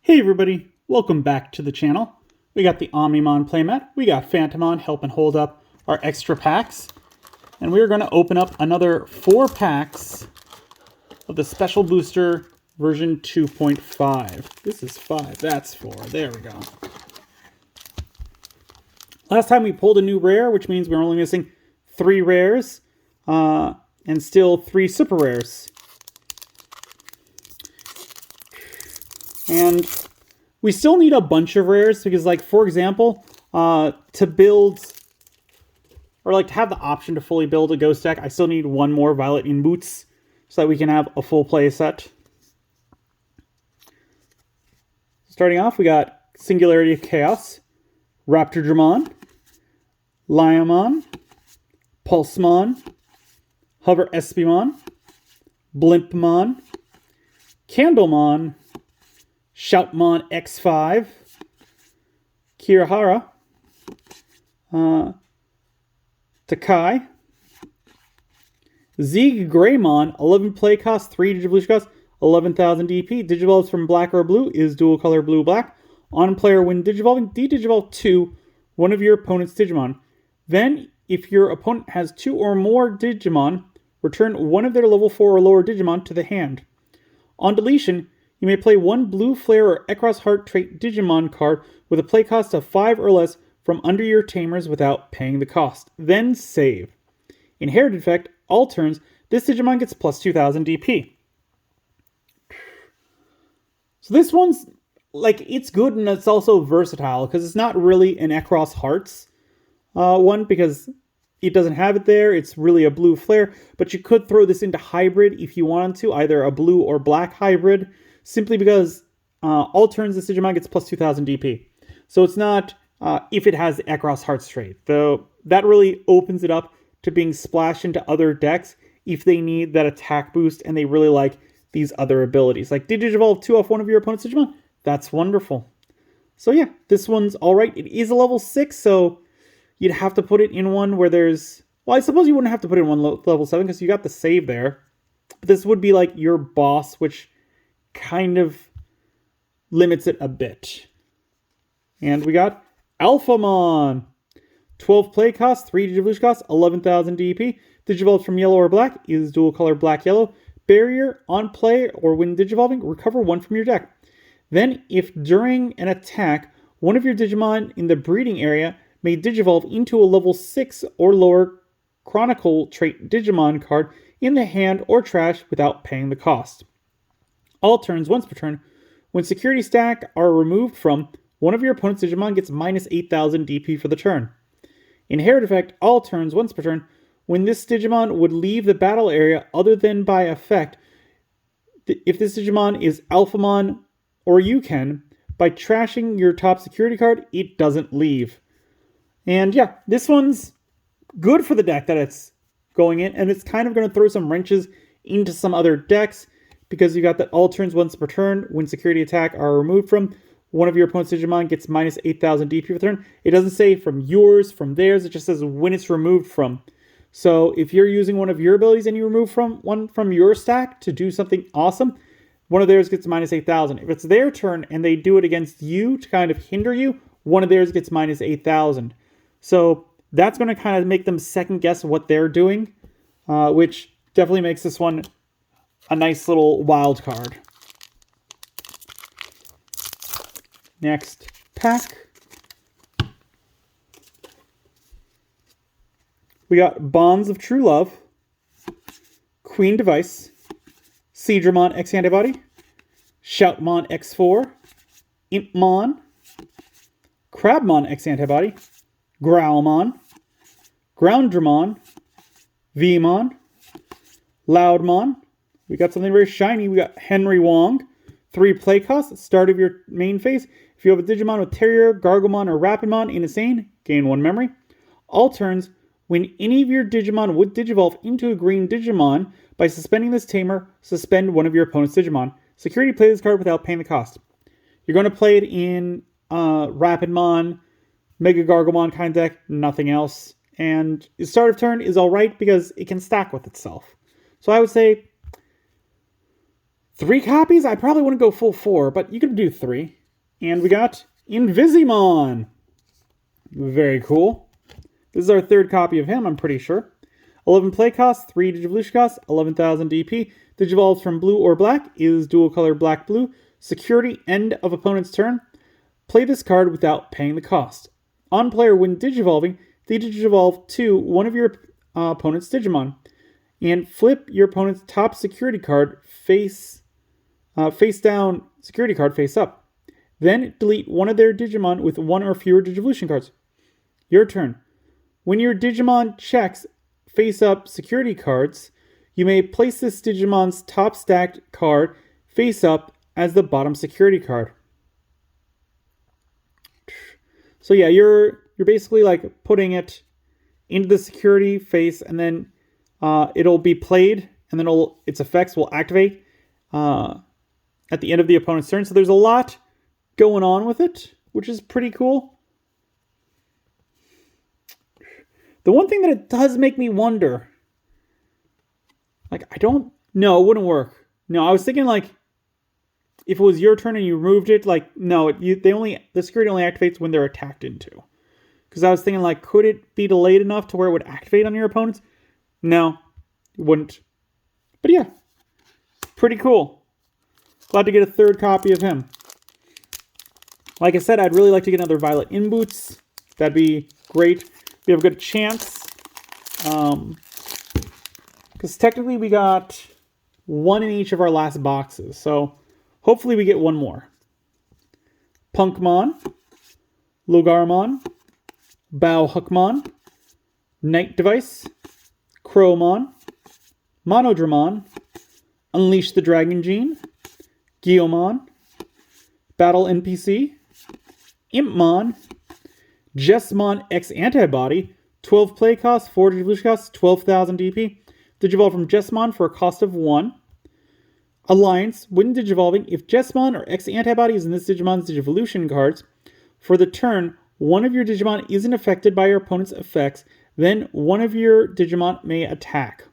Hey everybody, welcome back to the channel. We got the Omnimon playmat, we got Phantomon helping hold up our extra packs, and we're going to open up another 4 packs of the Special Booster version 2.5. This is 5, that's 4, there we go. Last time we pulled a new rare, which means we're only missing 3 rares, and still 3 super rares. And we still need a bunch of rares because, like, for example, to build, or like to have the option to fully build a ghost deck, I still need 1 more Violet in Boots so that we can have a full play set. Starting off, we got Singularity of Chaos, Raptordramon, Liamon, Pulsemon, Hover Espimon, Blimpmon, Candlemon, Shoutmon X5, Kirihara, Takai, Zeeg Greymon, 11 play cost, 3 Digivolution cost, 11,000 DP. Digivolves from black or blue is dual color blue-black. On player when Digivolving, de-Digivolve 2, one of your opponent's Digimon. Then, if your opponent has 2 or more Digimon, return one of their level 4 or lower Digimon to the hand. On deletion, you may play 1 Blue Flare or Ekros Heart trait Digimon card with a play cost of 5 or less from under your tamers without paying the cost. Then save. Inherited effect, all turns, this Digimon gets plus 2,000 DP. So this one's, like, it's good and it's also versatile because it's not really an Ekros Hearts one because it doesn't have it there. It's really a blue flare, but you could throw this into hybrid if you wanted to, either a blue or black hybrid, simply because all turns this Digimon gets plus 2,000 DP. So it's not if it has Ekros Hearts trait, though that really opens it up to being splashed into other decks if they need that attack boost and they really like these other abilities. Like, did Digivolve 2 off one of your opponent's Digimon? That's wonderful. So yeah, this one's alright. It is a level 6, so you'd have to put it in one where there's... Well, I suppose you wouldn't have to put it in one level 7 because you got the save there. But this would be like your boss, which kind of limits it a bit. And we got Alphamon. 12 play cost, 3 Digivolution cost, 11,000 DP. Digivolves from yellow or black is dual color black-yellow. Barrier, on play, or when Digivolving, recover 1 from your deck. Then, if during an attack, one of your Digimon in the breeding area may Digivolve into a level 6 or lower Chronicle trait Digimon card in the hand or trash without paying the cost. All turns, once per turn, when security stack are removed from, one of your opponent's Digimon gets minus 8,000 DP for the turn. Inherit effect, all turns, once per turn, when this Digimon would leave the battle area other than by effect, if this Digimon is Alphamon or Yuken, by trashing your top security card, it doesn't leave. And yeah, this one's good for the deck that it's going in, and it's kind of going to throw some wrenches into some other decks, because you got that all turns once per turn, when security attack are removed from, one of your opponent's Digimon gets minus 8,000 DP per turn. It doesn't say from yours, from theirs, it just says when it's removed from. So if you're using one of your abilities and you remove one from your stack to do something awesome, one of theirs gets minus 8,000. If it's their turn and they do it against you to kind of hinder you, one of theirs gets minus 8,000. So that's going to kind of make them second guess what they're doing, which definitely makes this one a nice little wild card. Next pack. We got Bonds of True Love, Queen Device, Seadramon X Antibody, Shoutmon X4, Impmon, Crabmon X Antibody, Growlmon, Groundramon, Vmon, Loudmon. We got something very shiny. We got Henry Wong. 3 play costs, start of your main phase. If you have a Digimon with Terrier, Gargomon, or Rapidmon in Insane, gain 1 memory. All turns, when any of your Digimon would Digivolve into a green Digimon, by suspending this tamer, suspend one of your opponent's Digimon. Security, play this card without paying the cost. You're going to play it in Rapidmon, Mega Gargomon kind of deck, nothing else. And the start of turn is alright because it can stack with itself. So I would say 3 copies? I probably wouldn't go full 4, but you could do 3. And we got Invisimon. Very cool. This is our 3rd copy of him, I'm pretty sure. 11 play cost, 3 Digivolution cost, 11,000 DP. Digivolves from blue or black, is dual color black-blue. Security, end of opponent's turn. Play this card without paying the cost. On player, when Digivolving, they Digivolve to one of your opponent's Digimon. And flip your opponent's top security card face down security card face up. Then delete one of their Digimon with 1 or fewer Digivolution cards. Your turn. When your Digimon checks face up security cards, you may place this Digimon's top stacked card face up as the bottom security card. So yeah, you're basically like putting it into the security face, and then it'll be played, and then its effects will activate at the end of the opponent's turn. So there's a lot going on with it, which is pretty cool. The one thing that it does make me wonder, like, I don't know, it wouldn't work. No, I was thinking like if it was your turn and you removed it, like no, the security only activates when they're attacked into. Because I was thinking like, could it be delayed enough to where it would activate on your opponents? No, it wouldn't. But yeah, pretty cool. Glad to get a 3rd copy of him. Like I said, I'd really like to get another Violet In Boots. That'd be great. We have a good chance. Because technically we got 1 in each of our last boxes. So hopefully we get 1 more. Punkmon, Logarmon, Bauhookmon, Night Device, Crowmon, Monodramon, Unleash the Dragon Gene, Guiomon, Battle NPC, Impmon, Jessmon X Antibody, 12 play cost, 4 Digivolution cost, 12,000 DP. Digivolve from Jessmon for a cost of 1. Alliance, when Digivolving, if Jessmon or X Antibody is in this Digimon's Digivolution cards, for the turn, one of your Digimon isn't affected by your opponent's effects, then one of your Digimon may attack.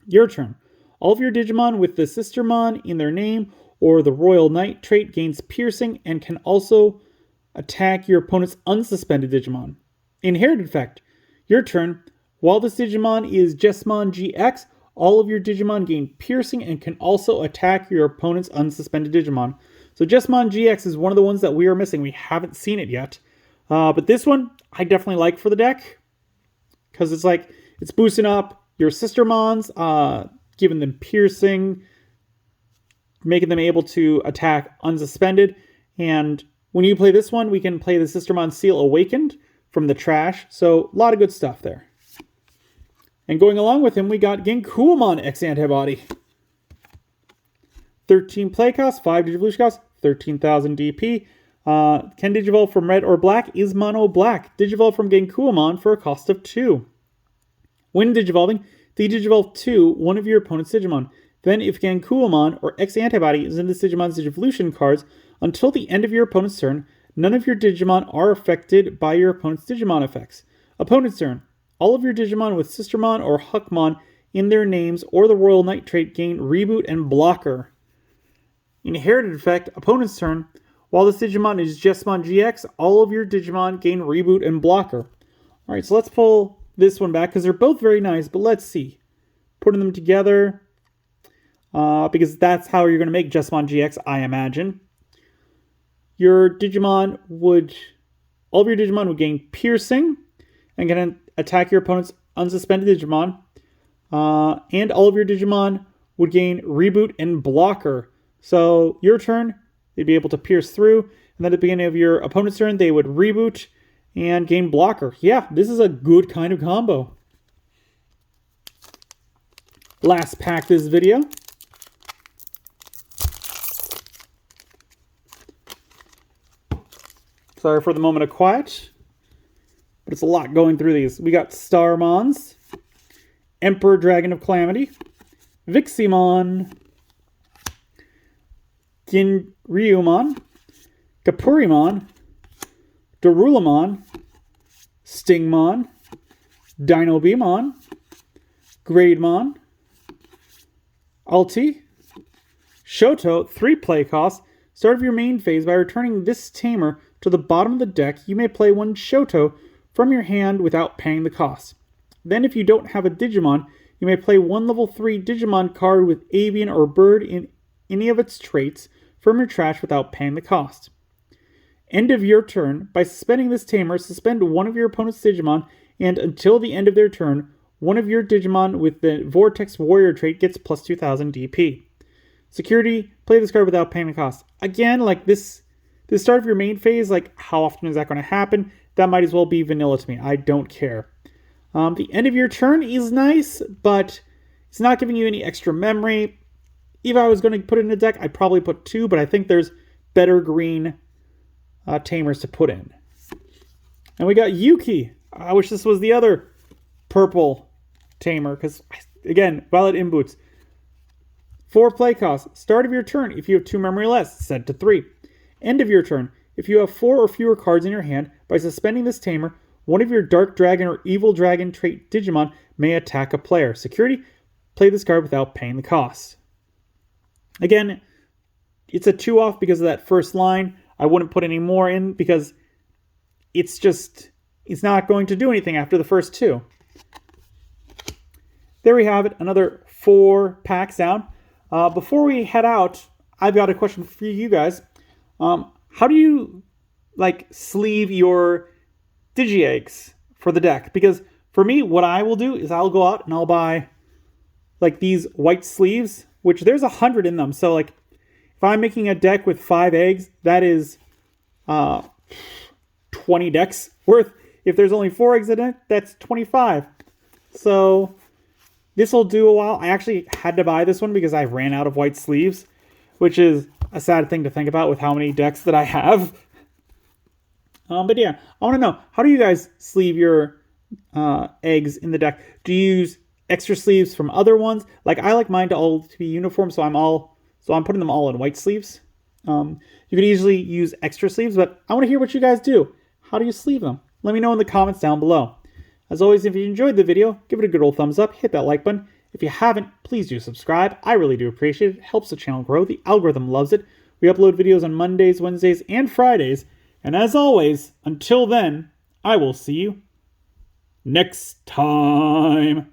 Your turn. All of your Digimon with the Sistermon in their name or the Royal Knight trait gains piercing and can also attack your opponent's unsuspended Digimon. Inherited effect. Your turn. While this Digimon is Jessmon GX, all of your Digimon gain piercing and can also attack your opponent's unsuspended Digimon. So Jessmon GX is one of the ones that we are missing. We haven't seen it yet. But this one, I definitely like for the deck. Because it's like, it's boosting up your Sistermons, giving them piercing, making them able to attack unsuspended. And when you play this one, we can play the Sistermon Seal Awakened from the trash. So a lot of good stuff there. And going along with him, we got Genkuamon X Antibody. 13 play cost, 5 Digivolution cost, 13,000 DP. Can Digivolve from red or black, is mono black. Digivolve from Genkuamon for a cost of 2. When Digivolving, Digivolve to one of your opponent's Digimon. Then if Genkuamon or X Antibody is in the Digimon's Digivolution cards, until the end of your opponent's turn, none of your Digimon are affected by your opponent's Digimon effects. Opponent's turn. All of your Digimon with Sistermon or Huckmon in their names or the Royal Knight trait gain Reboot and Blocker. Inherited effect, opponent's turn. While this Digimon is Jessmon GX, all of your Digimon gain Reboot and Blocker. Alright, so let's pull this one back because they're both very nice, but let's see. Putting them together, because that's how you're going to make Jessmon GX, I imagine. Your Digimon would... All of your Digimon would gain Piercing and can attack your opponent's unsuspended Digimon. And all of your Digimon would gain Reboot and Blocker. So your turn, they'd be able to pierce through. And then at the beginning of your opponent's turn, they would reboot and gain Blocker. Yeah, this is a good kind of combo. Last pack this video. Sorry for the moment of quiet, but it's a lot going through these. We got Starmons, Emperor Dragon of Calamity, Viximon, Ginryumon, Kapurimon, Darulamon, Stingmon, Dinobemon, Grademon, Alti, Shoto, 3 play costs. Start of your main phase by returning this tamer to the bottom of the deck. You may play 1 Shoto from your hand without paying the cost. Then if you don't have a Digimon, you may play 1 level 3 Digimon card with avian or bird in any of its traits from your trash without paying the cost. End of your turn. By suspending this tamer, suspend 1 of your opponent's Digimon, and until the end of their turn, 1 of your Digimon with the Vortex Warrior trait gets plus 2000 DP. Security, play this card without paying the cost. Again, like this start of your main phase, like how often is that going to happen? That might as well be vanilla to me. I don't care. The end of your turn is nice, but it's not giving you any extra memory. If I was going to put it in a deck, I'd probably put 2, but I think there's better green tamers to put in. And we got Yuki. I wish this was the other purple tamer, because, again, Violet in boots. 4 play costs. Start of your turn. If you have 2 memory less, set to 3. End of your turn. If you have 4 or fewer cards in your hand, by suspending this tamer, 1 of your Dark Dragon or Evil Dragon trait Digimon may attack a player. Security, play this card without paying the cost. Again, it's a 2 off because of that first line. I wouldn't put any more in because it's not going to do anything after the first 2. There we have it, another 4 packs down. Before we head out, I've got a question for you guys. How do you sleeve your Digi-Eggs for the deck? Because for me, what I will do is I'll go out and I'll buy these white sleeves, which there's 100 in them. So if I'm making a deck with 5 eggs, that is 20 decks worth. If there's only 4 eggs in it, that's 25. So this will do a while. I actually had to buy this one because I ran out of white sleeves, which is a sad thing to think about with how many decks that I have. But yeah, I want to know, how do you guys sleeve your eggs in the deck? Do you use extra sleeves from other ones? I like mine to be uniform, so I'm putting them all in white sleeves. You could easily use extra sleeves, but I want to hear what you guys do. How do you sleeve them? Let me know in the comments down below. As always, if you enjoyed the video, give it a good old thumbs up, hit that like button. If you haven't, please do subscribe. I really do appreciate it. It helps the channel grow. The algorithm loves it. We upload videos on Mondays, Wednesdays, and Fridays. And as always, until then, I will see you next time.